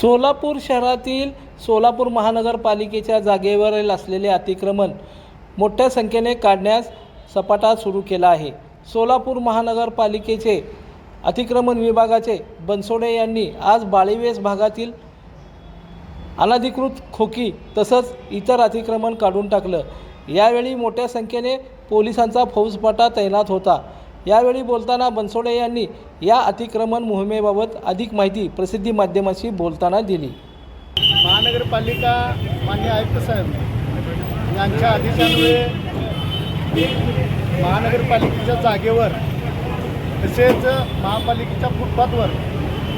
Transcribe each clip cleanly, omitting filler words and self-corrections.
सोलापूर शहरातील सोलापूर महानगरपालिकेच्या जागेवर असलेले अतिक्रमण मोठ्या संख्येने काढण्यास सपाटा सुरू केला आहे। सोलापूर महानगरपालिकेचे अतिक्रमण विभागाचे बनसोडे यांनी आज बाळीवेस भागातील अनधिकृत खोकी तसंच इतर अतिक्रमण काढून टाकलं। यावेळी मोठ्या संख्येने पोलिसांचा फौजफाटा तैनात होता। यावेळी बोलताना बनसोडे यांनी या अतिक्रमण मोहिमेबाबत अधिक माहिती प्रसिद्धी माध्यमांशी बोलताना दिली। महानगरपालिका मान्य आयुक्त साहेब यांच्या आदेशान्वये महानगरपालिकेच्या जागेवर तसेच महापालिकेच्या फुटपाथवर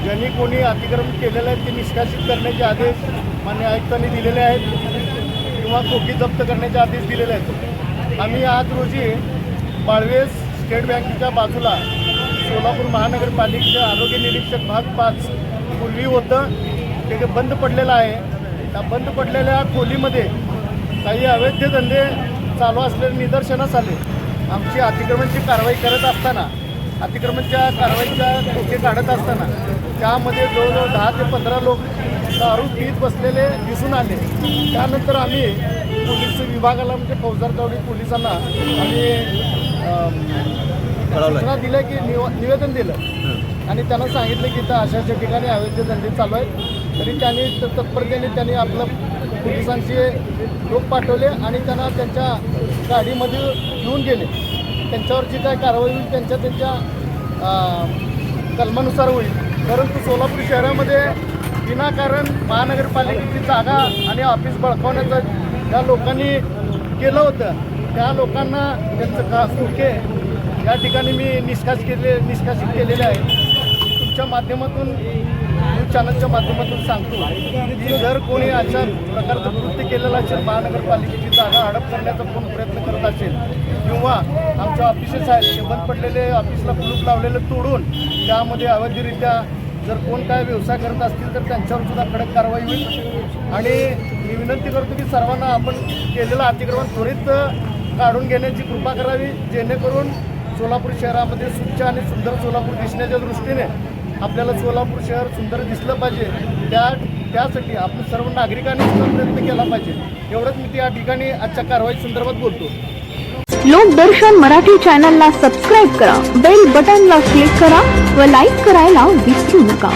ज्यांनी कोणी अतिक्रमण केलेलं आहे ते निष्कासित करण्याचे आदेश मान्य आयुक्तांनी दिलेले आहेत किंवा खोकी जप्त करण्याचे आदेश दिलेले आहेत। आम्ही आज रोजी बाळवेस स्टेट बँकेच्या बाजूला सोलापूर महानगरपालिकेचे आरोग्य निरीक्षक भाग 5 पूर्वी होतं ते बंद पडलेलं आहे। त्या बंद पडलेल्या खोलीमध्ये काही अवैध धंदे चालू असलेले निदर्शनास आले। आमची अतिक्रमणची कारवाई करत असताना अतिक्रमणच्या कारवाईच्या खोके काढत असताना त्यामध्ये जवळजवळ 10 ते 15 लोक दारू पीत बसलेले दिसून आले। त्यानंतर आम्ही पोलीस विभागाला म्हणजे फौजदार चौडी पोलिसांना आम्ही सूचना दिल्या की निवेदन दिलं आणि त्यांना सांगितलं की इथं अशा ठिकाणी अवैध धंदे चालू आहेत। तरी त्यांनी तत्परतेने आपलं पोलिसांचे लोक पाठवले आणि त्यांना त्यांच्या गाडीमध्ये घेऊन गेले। त्यांच्यावरची काय कारवाई होईल त्यांच्या कलमानुसार होईल। परंतु सोलापूर शहरामध्ये विनाकारण महानगरपालिकेची जागा आणि ऑफिस बळकावण्याचं ज्या लोकांनी केलं होतं त्या लोकांना त्यांचं खोके या ठिकाणी मी निष्कासित केलेले आहे। तुमच्या माध्यमातून न्यूज चॅनलच्या माध्यमातून सांगतो की जर कोणी अशा प्रकारचं कृत्य केलेलं असेल महानगरपालिकेची जागा हडप करण्याचा कोण प्रयत्न करत असेल किंवा आमच्या ऑफिसेस आहेत ते बंद पडलेले ऑफिसला कुलूप लावलेलं तोडून त्यामध्ये अवैधरित्या जर कोण काय व्यवसाय करत असतील तर त्यांच्यावर सुद्धा कडक कारवाई होईल। आणि मी विनंती करतो की सर्वांना आपण केलेलं अतिक्रमण त्वरित काढून घेण्याची कृपा करावी जेणेकरून सोलापूर शहरामध्ये स्वच्छ आणि सुंदर सोलापूर दिसण्याच्या दृष्टीने आपल्याला सोलापूर शहर सुंदर दिसलं पाहिजे। त्यासाठी आपण सर्व नागरिकांनी प्रयत्न केला पाहिजे। एवढंच मी या ठिकाणी आजच्या कारवाई संदर्भात बोलतो। लोकदर्शन मराठी चॅनलला सबस्क्राईब करा, बेल बटनला क्लिक करा व लाईक करायला विसरू नका।